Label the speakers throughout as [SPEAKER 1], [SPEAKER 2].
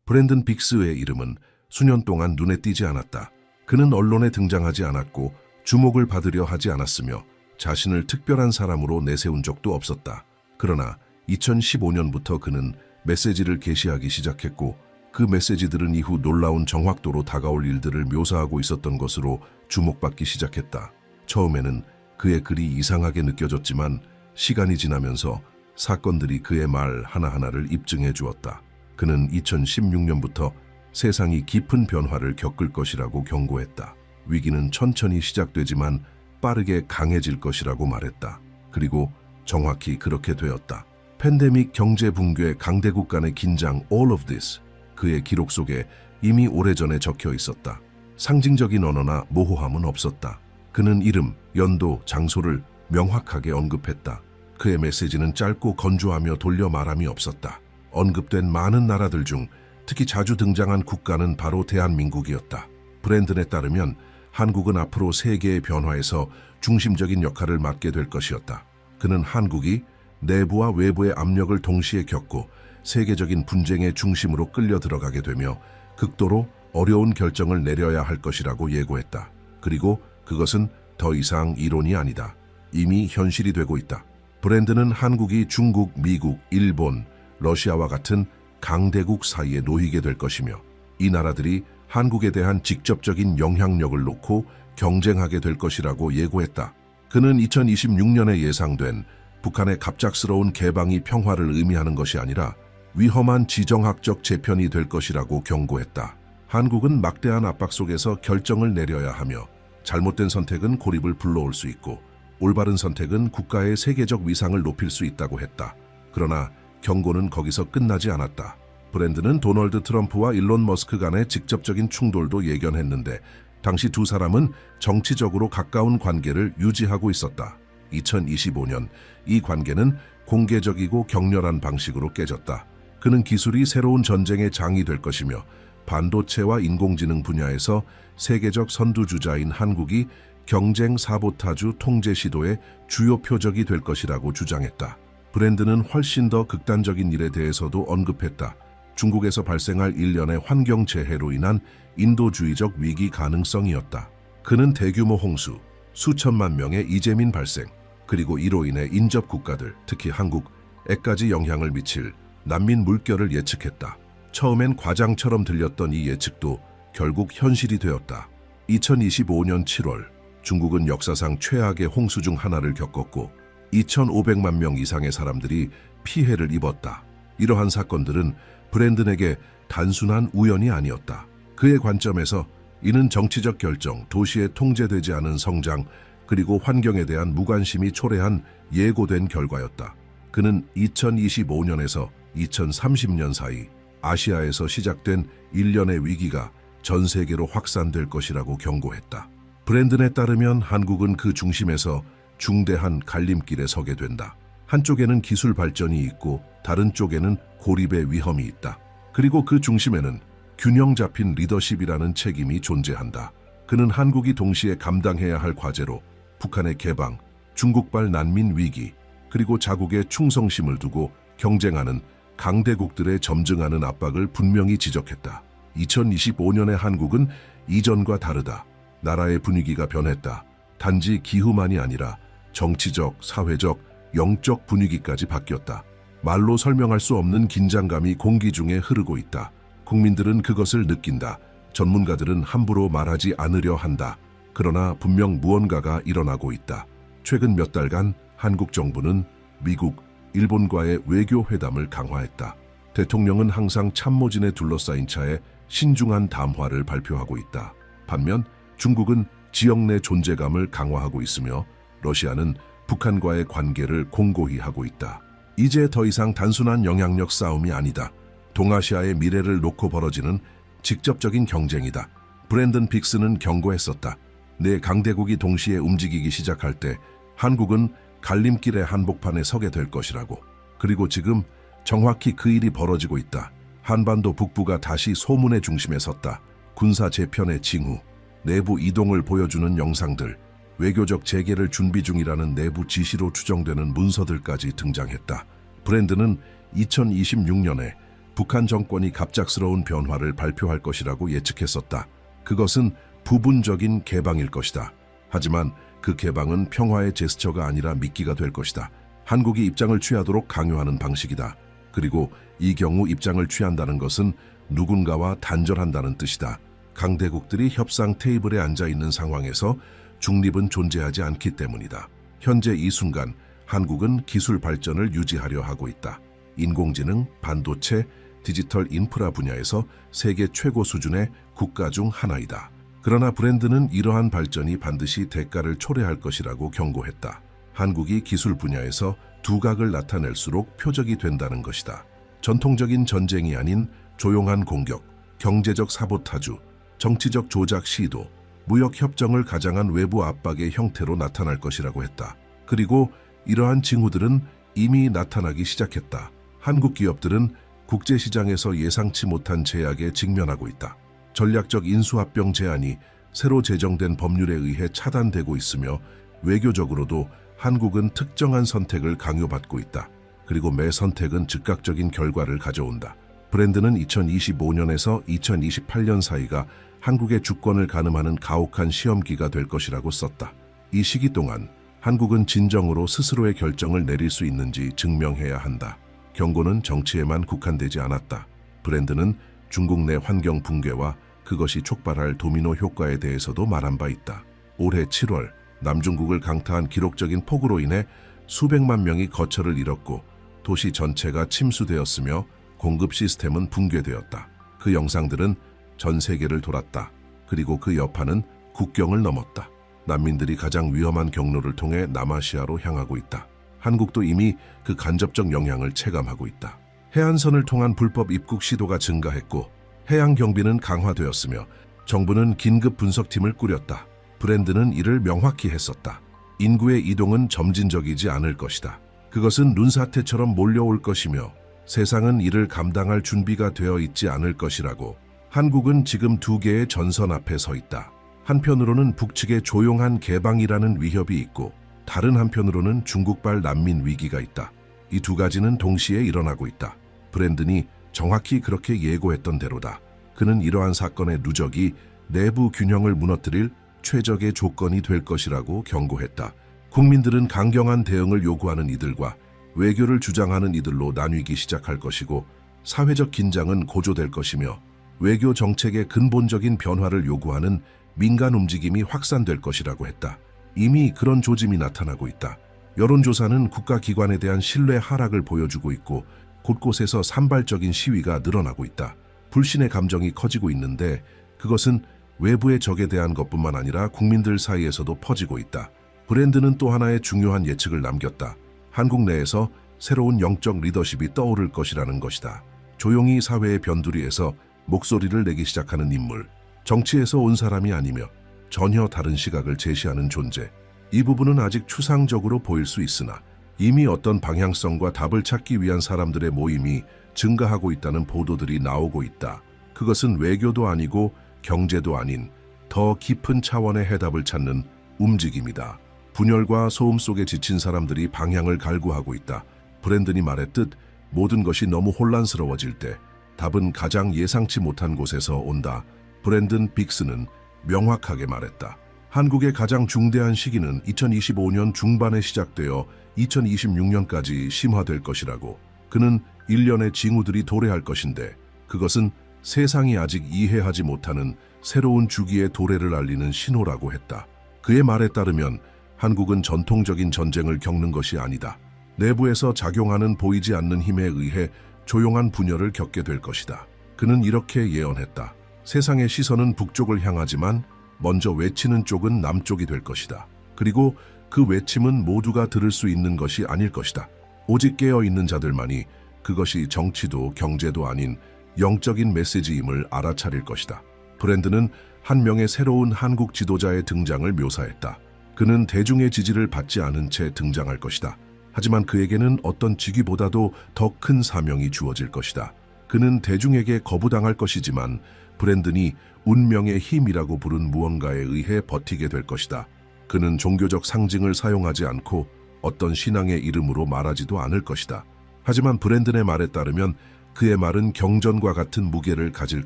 [SPEAKER 1] 브랜든 빅스의 이름은 수년 동안 눈에 띄지 않았다. 그는 언론에 등장하지 않았고 주목을 받으려 하지 않았으며 자신을 특별한 사람으로 내세운 적도 없었다. 그러나 2015년부터 그는 메시지를 게시하기 시작했고 그 메시지들은 이후 놀라운 정확도로 다가올 일들을 묘사하고 있었던 것으로 주목받기 시작했다. 처음에는 그의 글이 이상하게 느껴졌지만 시간이 지나면서 사건들이 그의 말 하나하나를 입증해 주었다. 그는 2016년부터 세상이 깊은 변화를 겪을 것이라고 경고했다. 위기는 천천히 시작되지만 빠르게 강해질 것이라고 말했다. 그리고 정확히 그렇게 되었다. 팬데믹, 경제 붕괴, 강대국 간의 긴장, all of this. 그의 기록 속에 이미 오래전에 적혀 있었다. 상징적인 언어나 모호함은 없었다. 그는 이름, 연도, 장소를 명확하게 언급했다. 그의 메시지는 짧고 건조하며 돌려 말함이 없었다. 언급된 많은 나라들 중 특히 자주 등장한 국가는 바로 대한민국이었다. 브랜든에 따르면 한국은 앞으로 세계의 변화에서 중심적인 역할을 맡게 될 것이었다. 그는 한국이 내부와 외부의 압력을 동시에 겪고 세계적인 분쟁의 중심으로 끌려 들어가게 되며 극도로 어려운 결정을 내려야 할 것이라고 예고했다. 그리고 그것은 더 이상 이론이 아니다. 이미 현실이 되고 있다. 브랜든은 한국이 중국, 미국, 일본, 러시아와 같은 강대국 사이에 놓이게 될 것이며 이 나라들이 한국에 대한 직접적인 영향력을 놓고 경쟁하게 될 것이라고 예고했다. 그는 2026년에 예상된 북한의 갑작스러운 개방이 평화를 의미하는 것이 아니라 위험한 지정학적 재편이 될 것이라고 경고했다. 한국은 막대한 압박 속에서 결정을 내려야 하며 잘못된 선택은 고립을 불러올 수 있고 올바른 선택은 국가의 세계적 위상을 높일 수 있다고 했다. 그러나 경고는 거기서 끝나지 않았다. 브랜든은 도널드 트럼프와 일론 머스크 간의 직접적인 충돌도 예견했는데 당시 두 사람은 정치적으로 가까운 관계를 유지하고 있었다. 2025년 이 관계는 공개적이고 격렬한 방식으로 깨졌다. 그는 기술이 새로운 전쟁의 장이 될 것이며 반도체와 인공지능 분야에서 세계적 선두주자인 한국이 경쟁 사보타주 통제 시도의 주요 표적이 될 것이라고 주장했다. 브랜든은 훨씬 더 극단적인 일에 대해서도 언급했다. 중국에서 발생할 일련의 환경재해로 인한 인도주의적 위기 가능성이었다. 그는 대규모 홍수, 수천만 명의 이재민 발생, 그리고 이로 인해 인접 국가들, 특히 한국에까지 영향을 미칠 난민 물결을 예측했다. 처음엔 과장처럼 들렸던 이 예측도 결국 현실이 되었다. 2025년 7월, 중국은 역사상 최악의 홍수 중 하나를 겪었고 2,500만 명 이상의 사람들이 피해를 입었다. 이러한 사건들은 브랜든에게 단순한 우연이 아니었다. 그의 관점에서 이는 정치적 결정, 도시에 통제되지 않은 성장, 그리고 환경에 대한 무관심이 초래한 예고된 결과였다. 그는 2025년에서 2030년 사이 아시아에서 시작된 일련의 위기가 전 세계로 확산될 것이라고 경고했다. 브랜든에 따르면 한국은 그 중심에서 중대한 갈림길에 서게 된다. 한쪽에는 기술 발전이 있고 다른 쪽에는 고립의 위험이 있다. 그리고 그 중심에는 균형 잡힌 리더십이라는 책임이 존재한다. 그는 한국이 동시에 감당해야 할 과제로 북한의 개방, 중국발 난민 위기, 그리고 자국의 충성심을 두고 경쟁하는 강대국들의 점증하는 압박을 분명히 지적했다. 2025년의 한국은 이전과 다르다. 나라의 분위기가 변했다. 단지 기후만이 아니라 정치적, 사회적, 영적 분위기까지 바뀌었다. 말로 설명할 수 없는 긴장감이 공기 중에 흐르고 있다. 국민들은 그것을 느낀다. 전문가들은 함부로 말하지 않으려 한다. 그러나 분명 무언가가 일어나고 있다. 최근 몇 달간 한국 정부는 미국, 일본과의 외교 회담을 강화했다. 대통령은 항상 참모진에 둘러싸인 차에 신중한 담화를 발표하고 있다. 반면 중국은 지역 내 존재감을 강화하고 있으며 러시아는 북한과의 관계를 공고히 하고 있다. 이제 더 이상 단순한 영향력 싸움이 아니다. 동아시아의 미래를 놓고 벌어지는 직접적인 경쟁이다. 브랜든 빅스는 경고했었다. 네 강대국이 동시에 움직이기 시작할 때 한국은 갈림길의 한복판에 서게 될 것이라고. 그리고 지금 정확히 그 일이 벌어지고 있다. 한반도 북부가 다시 소문의 중심에 섰다. 군사 재편의 징후, 내부 이동을 보여주는 영상들, 외교적 재개를 준비 중이라는 내부 지시로 추정되는 문서들까지 등장했다. 브랜든은 2026년에 북한 정권이 갑작스러운 변화를 발표할 것이라고 예측했었다. 그것은 부분적인 개방일 것이다. 하지만 그 개방은 평화의 제스처가 아니라 미끼가 될 것이다. 한국이 입장을 취하도록 강요하는 방식이다. 그리고 이 경우 입장을 취한다는 것은 누군가와 단절한다는 뜻이다. 강대국들이 협상 테이블에 앉아 있는 상황에서 중립은 존재하지 않기 때문이다. 현재 이 순간 한국은 기술 발전을 유지하려 하고 있다. 인공지능, 반도체, 디지털 인프라 분야에서 세계 최고 수준의 국가 중 하나이다. 그러나 브랜드는 이러한 발전이 반드시 대가를 초래할 것이라고 경고했다. 한국이 기술 분야에서 두각을 나타낼수록 표적이 된다는 것이다. 전통적인 전쟁이 아닌 조용한 공격, 경제적 사보타주, 정치적 조작 시도, 무역 협정을 가장한 외부 압박의 형태로 나타날 것이라고 했다. 그리고 이러한 징후들은 이미 나타나기 시작했다. 한국 기업들은 국제시장에서 예상치 못한 제약에 직면하고 있다. 전략적 인수합병 제한이 새로 제정된 법률에 의해 차단되고 있으며 외교적으로도 한국은 특정한 선택을 강요받고 있다. 그리고 매 선택은 즉각적인 결과를 가져온다. 브랜드는 2025년에서 2028년 사이가 한국의 주권을 가늠하는 가혹한 시험기가 될 것이라고 썼다. 이 시기 동안 한국은 진정으로 스스로의 결정을 내릴 수 있는지 증명해야 한다. 경고는 정치에만 국한되지 않았다. 브랜드는 중국 내 환경 붕괴와 그것이 촉발할 도미노 효과에 대해서도 말한 바 있다. 올해 7월 남중국을 강타한 기록적인 폭우로 인해 수백만 명이 거처를 잃었고 도시 전체가 침수되었으며 공급 시스템은 붕괴되었다. 그 영상들은 전 세계를 돌았다. 그리고 그 여파는 국경을 넘었다. 난민들이 가장 위험한 경로를 통해 남아시아로 향하고 있다. 한국도 이미 그 간접적 영향을 체감하고 있다. 해안선을 통한 불법 입국 시도가 증가했고 해양 경비는 강화되었으며 정부는 긴급 분석팀을 꾸렸다. 브랜드는 이를 명확히 했었다. 인구의 이동은 점진적이지 않을 것이다. 그것은 눈사태처럼 몰려올 것이며 세상은 이를 감당할 준비가 되어 있지 않을 것이라고. 한국은 지금 두 개의 전선 앞에 서 있다. 한편으로는 북측의 조용한 개방이라는 위협이 있고 다른 한편으로는 중국발 난민 위기가 있다. 이 두 가지는 동시에 일어나고 있다. 브랜든이 정확히 그렇게 예고했던 대로다. 그는 이러한 사건의 누적이 내부 균형을 무너뜨릴 최적의 조건이 될 것이라고 경고했다. 국민들은 강경한 대응을 요구하는 이들과 외교를 주장하는 이들로 나뉘기 시작할 것이고 사회적 긴장은 고조될 것이며 외교 정책의 근본적인 변화를 요구하는 민간 움직임이 확산될 것이라고 했다. 이미 그런 조짐이 나타나고 있다. 여론조사는 국가기관에 대한 신뢰 하락을 보여주고 있고 곳곳에서 산발적인 시위가 늘어나고 있다. 불신의 감정이 커지고 있는데 그것은 외부의 적에 대한 것뿐만 아니라 국민들 사이에서도 퍼지고 있다. 브랜드는 또 하나의 중요한 예측을 남겼다. 한국 내에서 새로운 영적 리더십이 떠오를 것이라는 것이다. 조용히 사회의 변두리에서 목소리를 내기 시작하는 인물, 정치에서 온 사람이 아니며 전혀 다른 시각을 제시하는 존재. 이 부분은 아직 추상적으로 보일 수 있으나 이미 어떤 방향성과 답을 찾기 위한 사람들의 모임이 증가하고 있다는 보도들이 나오고 있다. 그것은 외교도 아니고 경제도 아닌 더 깊은 차원의 해답을 찾는 움직임이다. 분열과 소음 속에 지친 사람들이 방향을 갈구하고 있다. 브랜든이 말했듯 모든 것이 너무 혼란스러워질 때 답은 가장 예상치 못한 곳에서 온다. 브랜든 빅스는 명확하게 말했다. 한국의 가장 중대한 시기는 2025년 중반에 시작되어 2026년까지 심화될 것이라고. 그는 일련의 징후들이 도래할 것인데 그것은 세상이 아직 이해하지 못하는 새로운 주기의 도래를 알리는 신호라고 했다. 그의 말에 따르면 한국은 전통적인 전쟁을 겪는 것이 아니다. 내부에서 작용하는 보이지 않는 힘에 의해 조용한 분열을 겪게 될 것이다. 그는 이렇게 예언했다. 세상의 시선은 북쪽을 향하지만 먼저 외치는 쪽은 남쪽이 될 것이다. 그리고 그 외침은 모두가 들을 수 있는 것이 아닐 것이다. 오직 깨어있는 자들만이 그것이 정치도 경제도 아닌 영적인 메시지임을 알아차릴 것이다. 브랜드는 한 명의 새로운 한국 지도자의 등장을 묘사했다. 그는 대중의 지지를 받지 않은 채 등장할 것이다. 하지만 그에게는 어떤 직위보다도 더 큰 사명이 주어질 것이다. 그는 대중에게 거부당할 것이지만 브랜든이 운명의 힘이라고 부른 무언가에 의해 버티게 될 것이다. 그는 종교적 상징을 사용하지 않고 어떤 신앙의 이름으로 말하지도 않을 것이다. 하지만 브랜든의 말에 따르면 그의 말은 경전과 같은 무게를 가질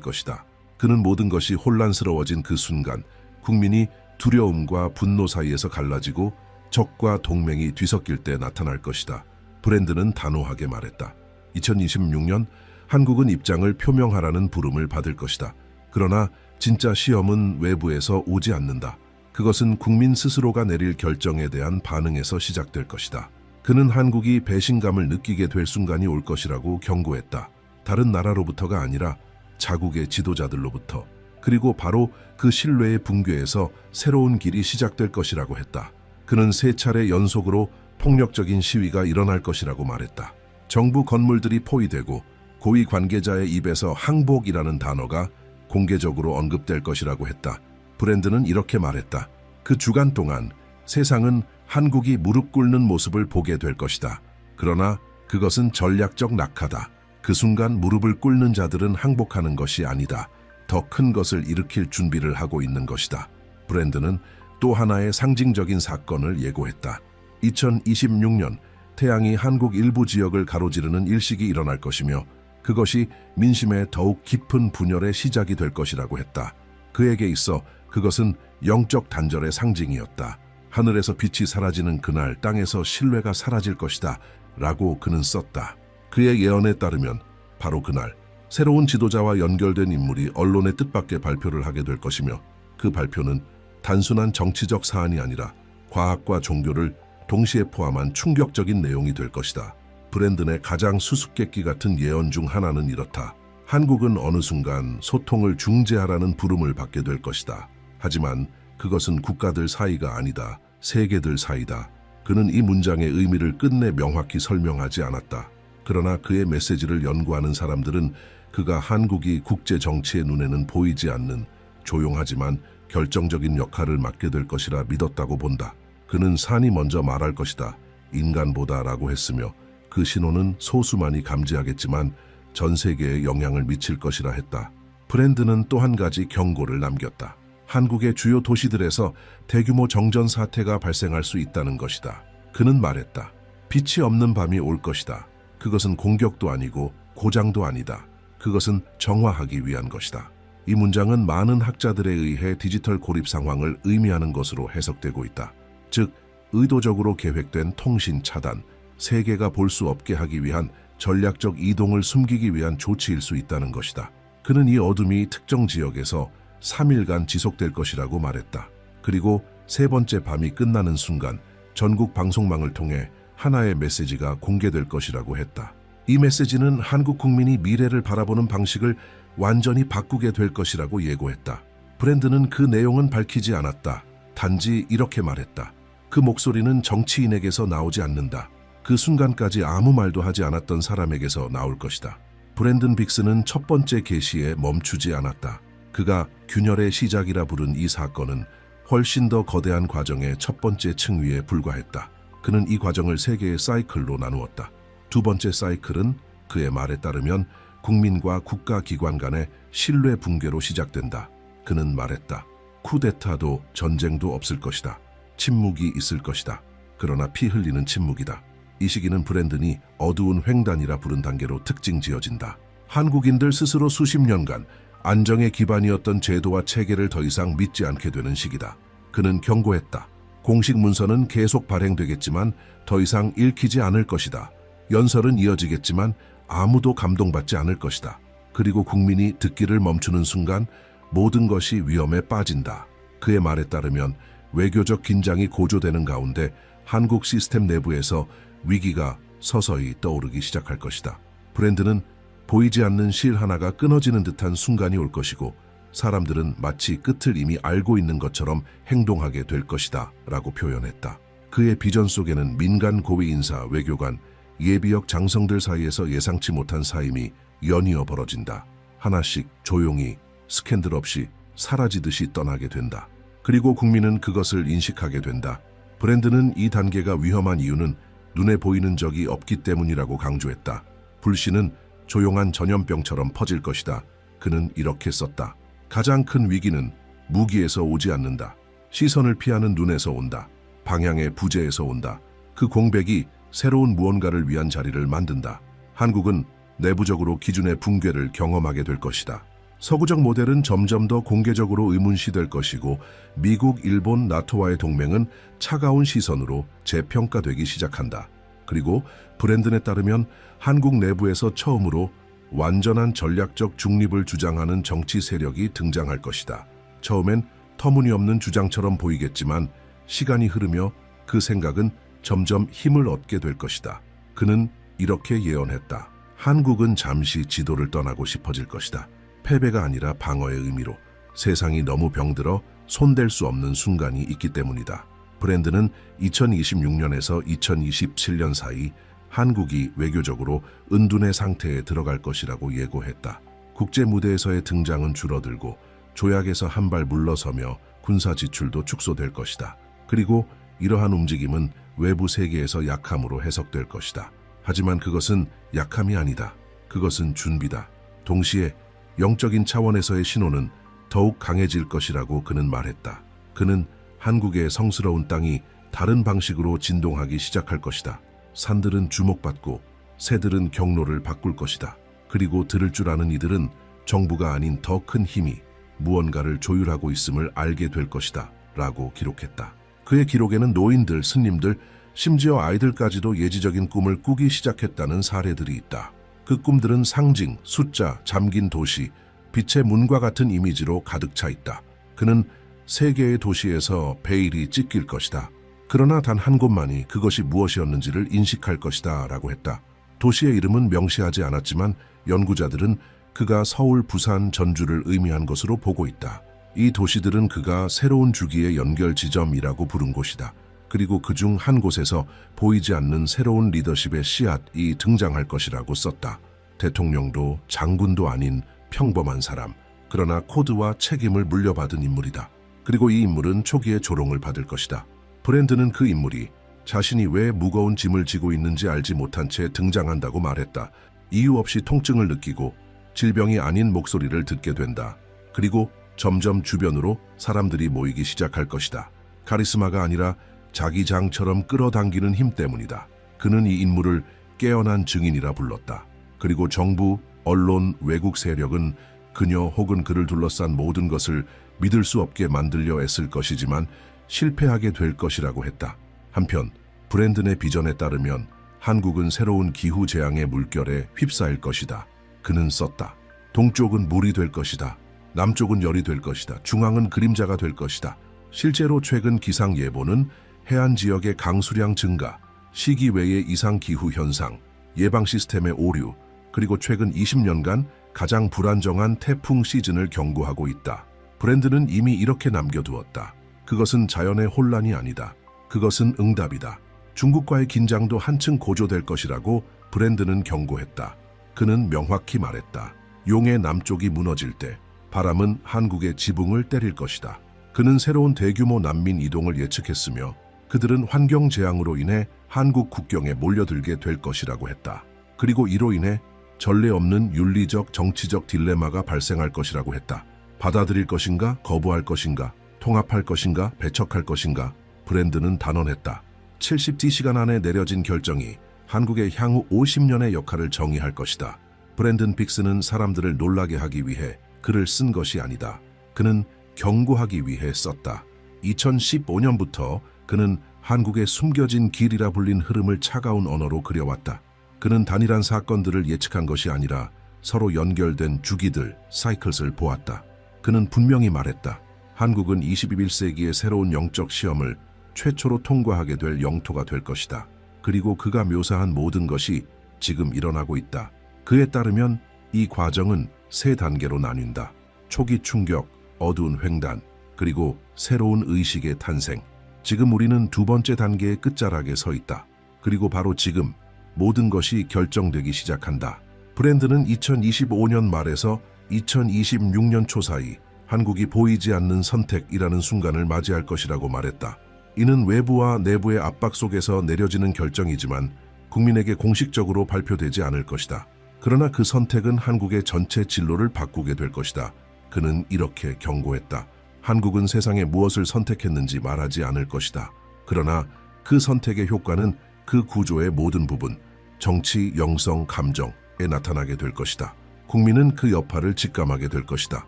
[SPEAKER 1] 것이다. 그는 모든 것이 혼란스러워진 그 순간 국민이 두려움과 분노 사이에서 갈라지고 적과 동맹이 뒤섞일 때 나타날 것이다. 브랜든은 단호하게 말했다. 2026년 한국은 입장을 표명하라는 부름을 받을 것이다. 그러나 진짜 시험은 외부에서 오지 않는다. 그것은 국민 스스로가 내릴 결정에 대한 반응에서 시작될 것이다. 그는 한국이 배신감을 느끼게 될 순간이 올 것이라고 경고했다. 다른 나라로부터가 아니라 자국의 지도자들로부터, 그리고 바로 그 신뢰의 붕괴에서 새로운 길이 시작될 것이라고 했다. 그는 3차례 연속으로 폭력적인 시위가 일어날 것이라고 말했다. 정부 건물들이 포위되고 고위 관계자의 입에서 항복이라는 단어가 공개적으로 언급될 것이라고 했다. 브랜든은 이렇게 말했다. 그 주간 동안 세상은 한국이 무릎 꿇는 모습을 보게 될 것이다. 그러나 그것은 전략적 낙하다. 그 순간 무릎을 꿇는 자들은 항복하는 것이 아니다. 더 큰 것을 일으킬 준비를 하고 있는 것이다. 브랜든은 또 하나의 상징적인 사건을 예고했다. 2026년 태양이 한국 일부 지역을 가로지르는 일식이 일어날 것이며 그것이 민심의 더욱 깊은 분열의 시작이 될 것이라고 했다. 그에게 있어 그것은 영적 단절의 상징이었다. 하늘에서 빛이 사라지는 그날 땅에서 신뢰가 사라질 것이다 라고 그는 썼다. 그의 예언에 따르면 바로 그날 새로운 지도자와 연결된 인물이 언론의 뜻밖의 발표를 하게 될 것이며 그 발표는 단순한 정치적 사안이 아니라 과학과 종교를 동시에 포함한 충격적인 내용이 될 것이다. 브랜든의 가장 수수께끼 같은 예언 중 하나는 이렇다. 한국은 어느 순간 소통을 중재하라는 부름을 받게 될 것이다. 하지만 그것은 국가들 사이가 아니다. 세계들 사이다. 그는 이 문장의 의미를 끝내 명확히 설명하지 않았다. 그러나 그의 메시지를 연구하는 사람들은 그가 한국이 국제 정치의 눈에는 보이지 않는 조용하지만 결정적인 역할을 맡게 될 것이라 믿었다고 본다. 그는 산이 먼저 말할 것이다. 인간보다라고 했으며 그 신호는 소수만이 감지하겠지만 전 세계에 영향을 미칠 것이라 했다. 브랜든은 또 한 가지 경고를 남겼다. 한국의 주요 도시들에서 대규모 정전 사태가 발생할 수 있다는 것이다. 그는 말했다. 빛이 없는 밤이 올 것이다. 그것은 공격도 아니고 고장도 아니다. 그것은 정화하기 위한 것이다. 이 문장은 많은 학자들에 의해 디지털 고립 상황을 의미하는 것으로 해석되고 있다. 즉, 의도적으로 계획된 통신 차단, 세계가 볼 수 없게 하기 위한 전략적 이동을 숨기기 위한 조치일 수 있다는 것이다. 그는 이 어둠이 특정 지역에서 3일간 지속될 것이라고 말했다. 그리고 3번째 밤이 끝나는 순간 전국 방송망을 통해 하나의 메시지가 공개될 것이라고 했다. 이 메시지는 한국 국민이 미래를 바라보는 방식을 완전히 바꾸게 될 것이라고 예고했다. 브랜든은 그 내용은 밝히지 않았다. 단지 이렇게 말했다. 그 목소리는 정치인에게서 나오지 않는다. 그 순간까지 아무 말도 하지 않았던 사람에게서 나올 것이다. 브랜든 빅스는 첫 번째 계시에 멈추지 않았다. 그가 균열의 시작이라 부른 이 사건은 훨씬 더 거대한 과정의 첫 번째 층위에 불과했다. 그는 이 과정을 3개의 사이클로 나누었다. 두 번째 사이클은 그의 말에 따르면 국민과 국가기관 간의 신뢰 붕괴로 시작된다. 그는 말했다. 쿠데타도 전쟁도 없을 것이다. 침묵이 있을 것이다. 그러나 피 흘리는 침묵이다. 이 시기는 브랜든이 어두운 횡단이라 부른 단계로 특징 지어진다. 한국인들 스스로 수십 년간 안정의 기반이었던 제도와 체계를 더 이상 믿지 않게 되는 시기다. 그는 경고했다. 공식 문서는 계속 발행되겠지만 더 이상 읽히지 않을 것이다. 연설은 이어지겠지만 아무도 감동받지 않을 것이다. 그리고 국민이 듣기를 멈추는 순간 모든 것이 위험에 빠진다. 그의 말에 따르면 외교적 긴장이 고조되는 가운데 한국 시스템 내부에서 위기가 서서히 떠오르기 시작할 것이다. 브랜든은 보이지 않는 실 하나가 끊어지는 듯한 순간이 올 것이고 사람들은 마치 끝을 이미 알고 있는 것처럼 행동하게 될 것이다 라고 표현했다. 그의 비전 속에는 민간 고위 인사, 외교관, 예비역 장성들 사이에서 예상치 못한 사임이 연이어 벌어진다. 하나씩 조용히 스캔들 없이 사라지듯이 떠나게 된다. 그리고 국민은 그것을 인식하게 된다. 브랜든은 이 단계가 위험한 이유는 눈에 보이는 적이 없기 때문이라고 강조했다. 불신은 조용한 전염병처럼 퍼질 것이다. 그는 이렇게 썼다. 가장 큰 위기는 무기에서 오지 않는다. 시선을 피하는 눈에서 온다. 방향의 부재에서 온다. 그 공백이 새로운 무언가를 위한 자리를 만든다. 한국은 내부적으로 기준의 붕괴를 경험하게 될 것이다. 서구적 모델은 점점 더 공개적으로 의문시될 것이고 미국, 일본, 나토와의 동맹은 차가운 시선으로 재평가되기 시작한다. 그리고 브랜든에 따르면 한국 내부에서 처음으로 완전한 전략적 중립을 주장하는 정치 세력이 등장할 것이다. 처음엔 터무니없는 주장처럼 보이겠지만 시간이 흐르며 그 생각은 점점 힘을 얻게 될 것이다. 그는 이렇게 예언했다. 한국은 잠시 지도를 떠나고 싶어질 것이다. 패배가 아니라 방어의 의미로. 세상이 너무 병들어 손댈 수 없는 순간이 있기 때문이다. 브랜든은 2026년에서 2027년 사이 한국이 외교적으로 은둔의 상태에 들어갈 것이라고 예고했다. 국제 무대에서의 등장은 줄어들고 조약에서 한 발 물러서며 군사 지출도 축소될 것이다. 그리고 이러한 움직임은 외부 세계에서 약함으로 해석될 것이다. 하지만 그것은 약함이 아니다. 그것은 준비다. 동시에 영적인 차원에서의 신호는 더욱 강해질 것이라고 그는 말했다. 그는 한국의 성스러운 땅이 다른 방식으로 진동하기 시작할 것이다. 산들은 주목받고 새들은 경로를 바꿀 것이다. 그리고 들을 줄 아는 이들은 정부가 아닌 더 큰 힘이 무언가를 조율하고 있음을 알게 될 것이다. 라고 기록했다. 그의 기록에는 노인들, 스님들, 심지어 아이들까지도 예지적인 꿈을 꾸기 시작했다는 사례들이 있다. 그 꿈들은 상징, 숫자, 잠긴 도시, 빛의 문과 같은 이미지로 가득 차 있다. 그는 세계의 도시에서 베일이 찢길 것이다. 그러나 단 한 곳만이 그것이 무엇이었는지를 인식할 것이다 라고 했다. 도시의 이름은 명시하지 않았지만 연구자들은 그가 서울, 부산, 전주를 의미한 것으로 보고 있다. 이 도시들은 그가 새로운 주기의 연결 지점이라고 부른 곳이다. 그리고 그중 한 곳에서 보이지 않는 새로운 리더십의 씨앗이 등장할 것이라고 썼다. 대통령도 장군도 아닌 평범한 사람, 그러나 코드와 책임을 물려받은 인물이다. 그리고 이 인물은 초기에 조롱을 받을 것이다. 브랜든은 그 인물이 자신이 왜 무거운 짐을 지고 있는지 알지 못한 채 등장한다고 말했다. 이유 없이 통증을 느끼고 질병이 아닌 목소리를 듣게 된다. 그리고 점점 주변으로 사람들이 모이기 시작할 것이다. 카리스마가 아니라 자기장처럼 끌어당기는 힘 때문이다. 그는 이 인물을 깨어난 증인이라 불렀다. 그리고 정부, 언론, 외국 세력은 그녀 혹은 그를 둘러싼 모든 것을 믿을 수 없게 만들려 애쓸 것이지만 실패하게 될 것이라고 했다. 한편 브랜든의 비전에 따르면 한국은 새로운 기후재앙의 물결에 휩싸일 것이다. 그는 썼다. 동쪽은 물이 될 것이다. 남쪽은 열이 될 것이다. 중앙은 그림자가 될 것이다. 실제로 최근 기상예보는 해안 지역의 강수량 증가, 시기 외의 이상 기후 현상, 예방 시스템의 오류, 그리고 최근 20년간 가장 불안정한 태풍 시즌을 경고하고 있다. 브랜든은 이미 이렇게 남겨두었다. 그것은 자연의 혼란이 아니다. 그것은 응답이다. 중국과의 긴장도 한층 고조될 것이라고 브랜든은 경고했다. 그는 명확히 말했다. 용의 남쪽이 무너질 때 바람은 한국의 지붕을 때릴 것이다. 그는 새로운 대규모 난민 이동을 예측했으며 그들은 환경재앙으로 인해 한국 국경에 몰려들게 될 것이라고 했다. 그리고 이로 인해 전례 없는 윤리적, 정치적 딜레마가 발생할 것이라고 했다. 받아들일 것인가, 거부할 것인가, 통합할 것인가, 배척할 것인가. 브랜든은 단언했다. 70시간 안에 내려진 결정이 한국의 향후 50년의 역할을 정의할 것이다. 브랜든 빅스는 사람들을 놀라게 하기 위해 글을 쓴 것이 아니다. 그는 경고하기 위해 썼다. 2015년부터 그는 한국의 숨겨진 길이라 불린 흐름을 차가운 언어로 그려왔다. 그는 단일한 사건들을 예측한 것이 아니라 서로 연결된 주기들, 사이클을 보았다. 그는 분명히 말했다. 한국은 21세기의 새로운 영적 시험을 최초로 통과하게 될 영토가 될 것이다. 그리고 그가 묘사한 모든 것이 지금 일어나고 있다. 그에 따르면 이 과정은 세 단계로 나뉜다. 초기 충격, 어두운 횡단, 그리고 새로운 의식의 탄생. 지금 우리는 두 번째 단계의 끝자락에 서 있다. 그리고 바로 지금 모든 것이 결정되기 시작한다. 브랜든은 2025년 말에서 2026년 초 사이 한국이 보이지 않는 선택이라는 순간을 맞이할 것이라고 말했다. 이는 외부와 내부의 압박 속에서 내려지는 결정이지만 국민에게 공식적으로 발표되지 않을 것이다. 그러나 그 선택은 한국의 전체 진로를 바꾸게 될 것이다. 그는 이렇게 경고했다. 한국은 세상에 무엇을 선택했는지 말하지 않을 것이다. 그러나 그 선택의 효과는 그 구조의 모든 부분, 정치, 영성, 감정, 나타나게 될 것이다. 국민은 그 여파를 직감하게 될 것이다.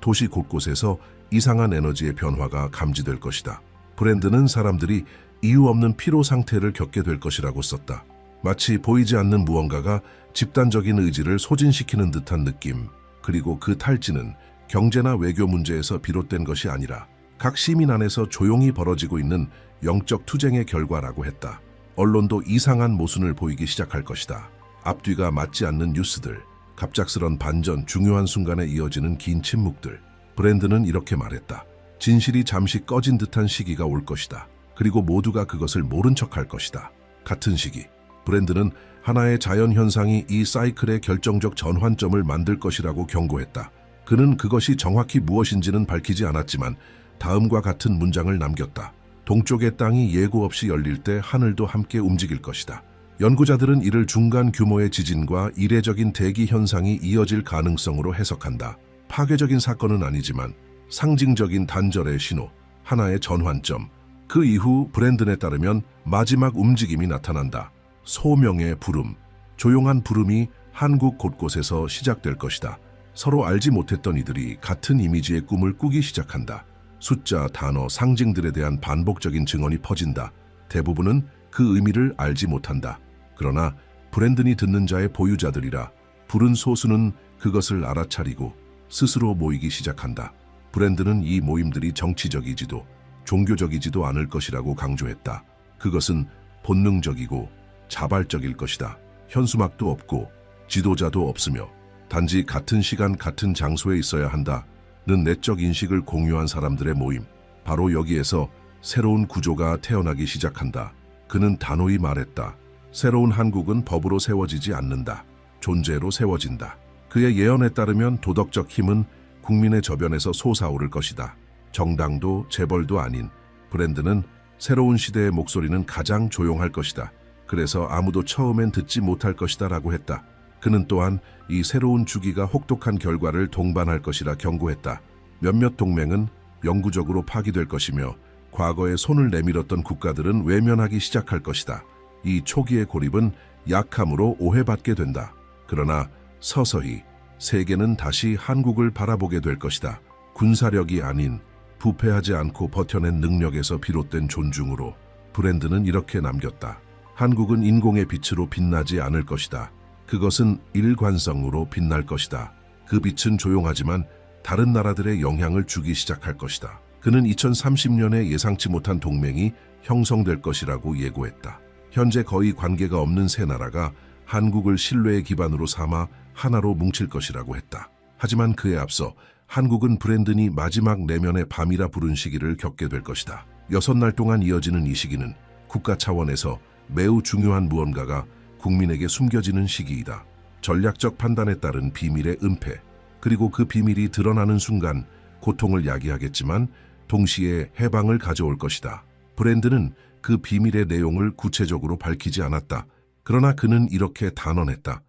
[SPEAKER 1] 도시 곳곳에서 이상한 에너지의 변화가 감지될 것이다. 브랜드는 사람들이 이유 없는 피로 상태를 겪게 될 것이라고 썼다. 마치 보이지 않는 무언가가 집단적인 의지를 소진시키는 듯한 느낌. 그리고 그 탈진은 경제나 외교 문제에서 비롯된 것이 아니라 각 시민 안에서 조용히 벌어지고 있는 영적 투쟁의 결과라고 했다. 언론도 이상한 모순을 보이기 시작할 것이다. 앞뒤가 맞지 않는 뉴스들, 갑작스런 반전, 중요한 순간에 이어지는 긴 침묵들. 브랜드는 이렇게 말했다. 진실이 잠시 꺼진 듯한 시기가 올 것이다. 그리고 모두가 그것을 모른 척할 것이다. 같은 시기, 브랜드는 하나의 자연현상이 이 사이클의 결정적 전환점을 만들 것이라고 경고했다. 그는 그것이 정확히 무엇인지는 밝히지 않았지만 다음과 같은 문장을 남겼다. 동쪽의 땅이 예고 없이 열릴 때 하늘도 함께 움직일 것이다. 연구자들은 이를 중간 규모의 지진과 이례적인 대기 현상이 이어질 가능성으로 해석한다. 파괴적인 사건은 아니지만 상징적인 단절의 신호, 하나의 전환점. 그 이후 브랜든에 따르면 마지막 움직임이 나타난다. 소명의 부름, 조용한 부름이 한국 곳곳에서 시작될 것이다. 서로 알지 못했던 이들이 같은 이미지의 꿈을 꾸기 시작한다. 숫자, 단어, 상징들에 대한 반복적인 증언이 퍼진다. 대부분은 그 의미를 알지 못한다. 그러나 브랜든이 듣는 자의 보유자들이라 부른 소수는 그것을 알아차리고 스스로 모이기 시작한다. 브랜든은 이 모임들이 정치적이지도 종교적이지도 않을 것이라고 강조했다. 그것은 본능적이고 자발적일 것이다. 현수막도 없고 지도자도 없으며 단지 같은 시간 같은 장소에 있어야 한다는 내적 인식을 공유한 사람들의 모임. 바로 여기에서 새로운 구조가 태어나기 시작한다. 그는 단호히 말했다. 새로운 한국은 법으로 세워지지 않는다. 존재로 세워진다. 그의 예언에 따르면 도덕적 힘은 국민의 저변에서 솟아오를 것이다. 정당도 재벌도 아닌 브랜드는 새로운 시대의 목소리는 가장 조용할 것이다. 그래서 아무도 처음엔 듣지 못할 것이다 라고 했다. 그는 또한 이 새로운 주기가 혹독한 결과를 동반할 것이라 경고했다. 몇몇 동맹은 영구적으로 파기될 것이며 과거에 손을 내밀었던 국가들은 외면하기 시작할 것이다. 이 초기의 고립은 약함으로 오해받게 된다. 그러나 서서히 세계는 다시 한국을 바라보게 될 것이다. 군사력이 아닌 부패하지 않고 버텨낸 능력에서 비롯된 존중으로. 브랜드는 이렇게 남겼다. 한국은 인공의 빛으로 빛나지 않을 것이다. 그것은 일관성으로 빛날 것이다. 그 빛은 조용하지만 다른 나라들의 영향을 주기 시작할 것이다. 그는 2030년에 예상치 못한 동맹이 형성될 것이라고 예고했다. 현재 거의 관계가 없는 세 나라가 한국을 신뢰의 기반으로 삼아 하나로 뭉칠 것이라고 했다. 하지만 그에 앞서 한국은 브랜든이 마지막 내면의 밤이라 부른 시기를 겪게 될 것이다. 6날 동안 이어지는 이 시기는 국가 차원에서 매우 중요한 무언가가 국민에게 숨겨지는 시기이다. 전략적 판단에 따른 비밀의 은폐, 그리고 그 비밀이 드러나는 순간 고통을 야기하겠지만 동시에 해방을 가져올 것이다. 브랜드는 그 비밀의 내용을 구체적으로 밝히지 않았다. 그러나 그는 이렇게 단언했다.